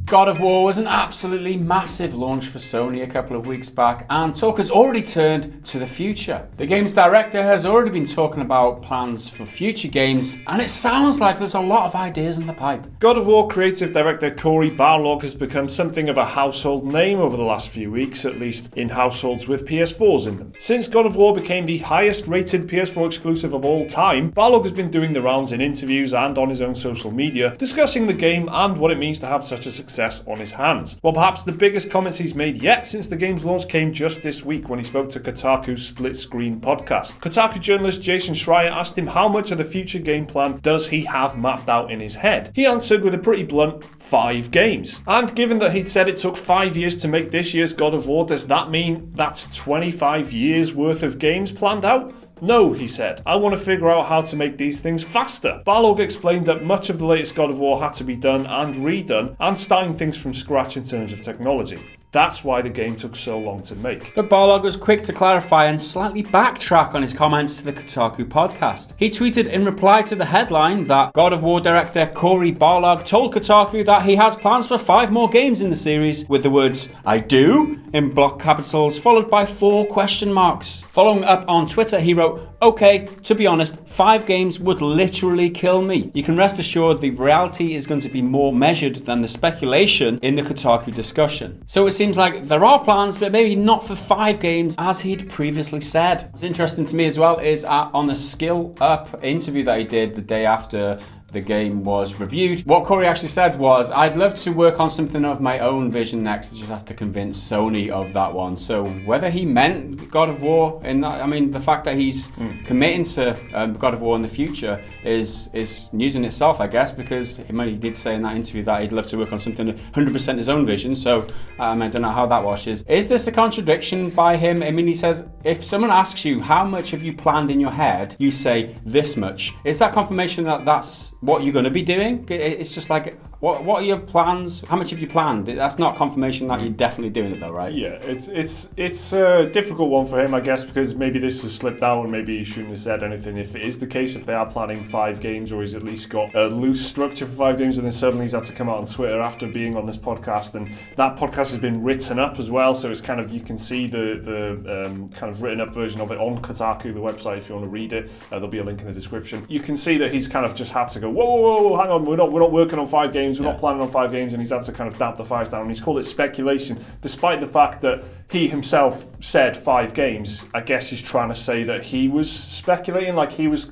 God of War was an absolutely massive launch for Sony a couple of weeks back, and talk has already turned to the future. The game's director has already been talking about plans for future games, and it sounds like there's a lot of ideas in the pipe. God of War creative director Cory Barlog has become something of a household name over the last few weeks, at least in households with PS4s in them. Since God of War became the highest rated PS4 exclusive of all time, Barlog has been doing the rounds in interviews and on his own social media, discussing the game and what it means to have such a success on his hands. Well, perhaps the biggest comments he's made yet since the game's launch came just this week when he spoke to Kotaku's Split Screen podcast. Kotaku journalist Jason Schreier asked him how much of the future game plan does he have mapped out in his head. He answered with a pretty blunt 5 games. And given that he'd said it took 5 years to make this year's God of War, does that mean that's 25 years worth of games planned out? No, he said. I want to figure out how to make these things faster. Barlog explained that much of the latest God of War had to be done and redone, and starting things from scratch in terms of technology. That's why the game took so long to make. But Barlog was quick to clarify and slightly backtrack on his comments to the Kotaku podcast. He tweeted in reply to the headline that God of War director Cory Barlog told Kotaku that he has plans for 5 more games in the series, with the words "I do" in block capitals followed by 4 question marks. Following up on Twitter, he wrote, "Okay, to be honest, 5 games would literally kill me. You can rest assured the reality is going to be more measured than the speculation in the Kotaku discussion." So it seems like there are plans, but maybe not for 5 games as he'd previously said. What's interesting to me as well is on the Skill Up interview that he did the day after the game was reviewed, what Cory actually said was, "I'd love to work on something of my own vision next, I just have to convince Sony of that one." So whether he meant God of War in that, I mean, the fact that he's committing to God of War in the future is news in itself, I guess, because he did say in that interview that he'd love to work on something 100% his own vision. So I don't know how that washes. Is this a contradiction by him? I mean, he says, if someone asks you how much have you planned in your head, you say this much. Is that confirmation that that's what you're going to be doing? It's just like, what are your plans? How much have you planned? That's not confirmation that you're definitely doing it though, right? Yeah, it's a difficult one for him, I guess, because maybe this has slipped out and maybe he shouldn't have said anything if it is the case, if they are planning 5 games, or he's at least got a loose structure for 5 games, and then suddenly he's had to come out on Twitter after being on this podcast, and that podcast has been written up as well, so it's kind of, you can see the kind of written up version of it on Kotaku, the website, if you want to read it. There'll be a link in the description. You can see that he's kind of just had to go, whoa, hang on, we're not working on 5 games, we're not planning on 5 games, and he's had to kind of damp the fires down, and he's called it speculation, despite the fact that he himself said 5 games. I guess he's trying to say that he was speculating, like he was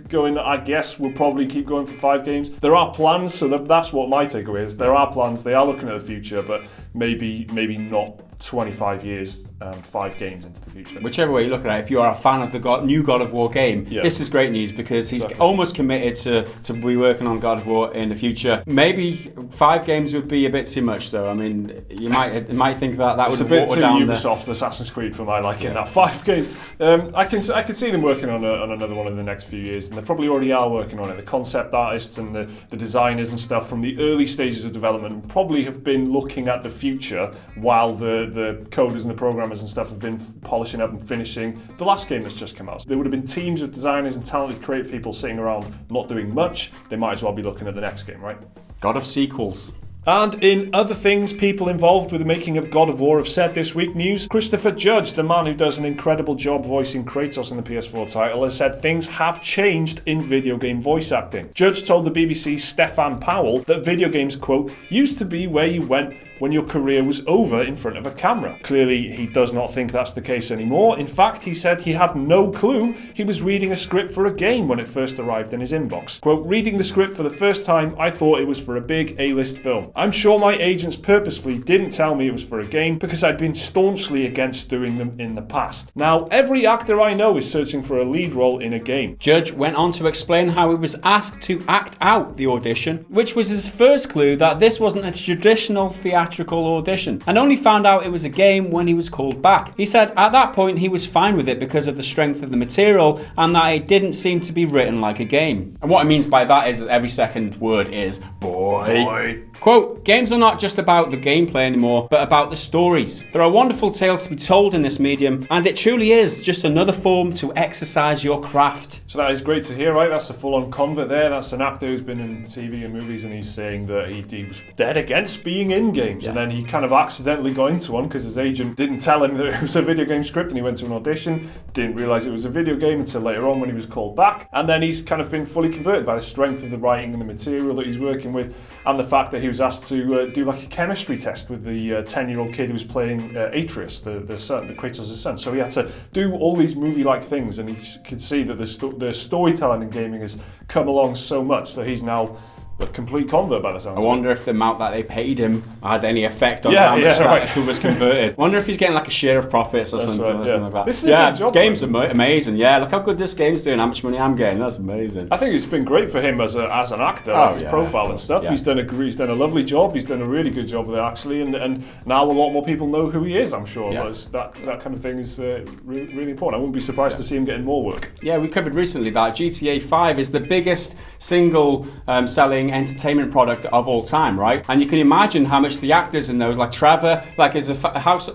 going, I guess we'll probably keep going for 5 games. There are plans, so that's what my takeaway is. There are plans, they are looking at the future, but maybe not 25 years, 5 games into the future. Whichever way you look at it, if you are a fan of the new God of War game, this is great news, because he's almost committed to be working on God of War in the future. Maybe 5 games would be a bit too much, though. I mean, you might think that would water down Ubisoft Assassin's Creed for my liking. That 5 games. I can see them working on another one in the next few years, and they probably already are working on it. The concept artists and the designers and stuff from the early stages of development probably have been looking at the future while the coders and the programmers and stuff have been polishing up and finishing the last game that's just come out. So there would have been teams of designers and talented creative people sitting around not doing much. They might as well be looking at the next game, right? God of sequels. And in other things, people involved with the making of God of War have said this week news. Christopher Judge, the man who does an incredible job voicing Kratos in the PS4 title, has said things have changed in video game voice acting. Judge told the BBC's Stefan Powell that video games, quote, used to be where you went when your career was over in front of a camera. Clearly, he does not think that's the case anymore. In fact, he said he had no clue he was reading a script for a game when it first arrived in his inbox. Quote, reading the script for the first time, I thought it was for a big A-list film. I'm sure my agents purposefully didn't tell me it was for a game because I'd been staunchly against doing them in the past. Now, every actor I know is searching for a lead role in a game. Judge went on to explain how he was asked to act out the audition, which was his first clue that this wasn't a traditional theatrical audition, and only found out it was a game when he was called back. He said at that point he was fine with it because of the strength of the material and that it didn't seem to be written like a game. And what he means by that is that every second word is boy. Quote, games are not just about the gameplay anymore, but about the stories. There are wonderful tales to be told in this medium, and it truly is just another form to exercise your craft. So that is great to hear, right? That's a full-on convert there. That's an actor who's been in TV and movies, and he's saying that he was dead against being in games. Yeah. And then he kind of accidentally got into one because his agent didn't tell him that it was a video game script, and he went to an audition, didn't realise it was a video game until later on when he was called back. And then he's kind of been fully converted by the strength of the writing and the material that he's working with, and the fact that he was asked to do like a chemistry test with the 10-year-old kid who was playing Atreus, the son, the Kratos' son. So he had to do all these movie-like things, and he could see that the storytelling in gaming has come along so much that he's now a complete convert by the sounds. I wonder if the amount that they paid him had any effect on how much that was converted. Wonder if he's getting like a share of profits or something like that. This is a good job, games are amazing. Yeah, look how good this game's doing, how much money I'm getting. That's amazing. I think it's been great for him as an actor, his profile and stuff. Yeah. He's done a lovely job. He's done a really good job with it actually, and now a lot more people know who he is. I'm sure. Yeah. That kind of thing is really important. I wouldn't be surprised to see him getting more work. Yeah, we covered recently that GTA 5 is the biggest single selling entertainment product of all time, right? And you can imagine how much the actors in those, like Trevor, like is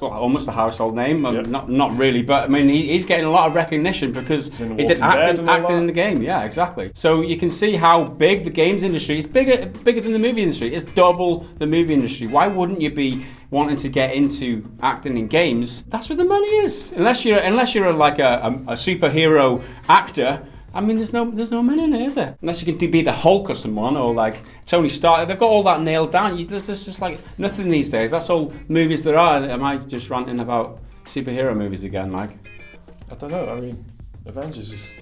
almost a household name. Not really, but I mean he's getting a lot of recognition because he did acting in the game. Yeah, exactly. So you can see how big the games industry is. Bigger than the movie industry. It's double the movie industry. Why wouldn't you be wanting to get into acting in games? That's where the money is. Unless you're like a superhero actor. I mean, there's no money in it, is there? Unless you can be the Hulk or someone, or like Tony Stark. They've got all that nailed down. There's just like nothing these days. That's all movies there are. Am I just ranting about superhero movies again, Mike? I don't know. I mean, Avengers is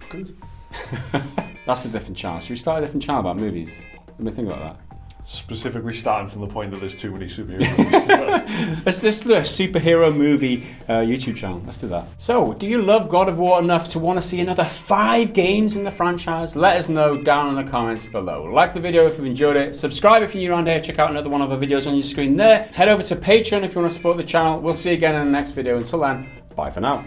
good. That's a different channel. Should we start a different channel about movies? Let me think about that. Specifically starting from the point that there's too many superhero movies. Let's just do a superhero movie YouTube channel. Let's do that. So, do you love God of War enough to want to see another 5 games in the franchise? Let us know down in the comments below. Like the video if you've enjoyed it. Subscribe if you're new around here. Check out another one of the videos on your screen there. Head over to Patreon if you want to support the channel. We'll see you again in the next video. Until then, bye for now.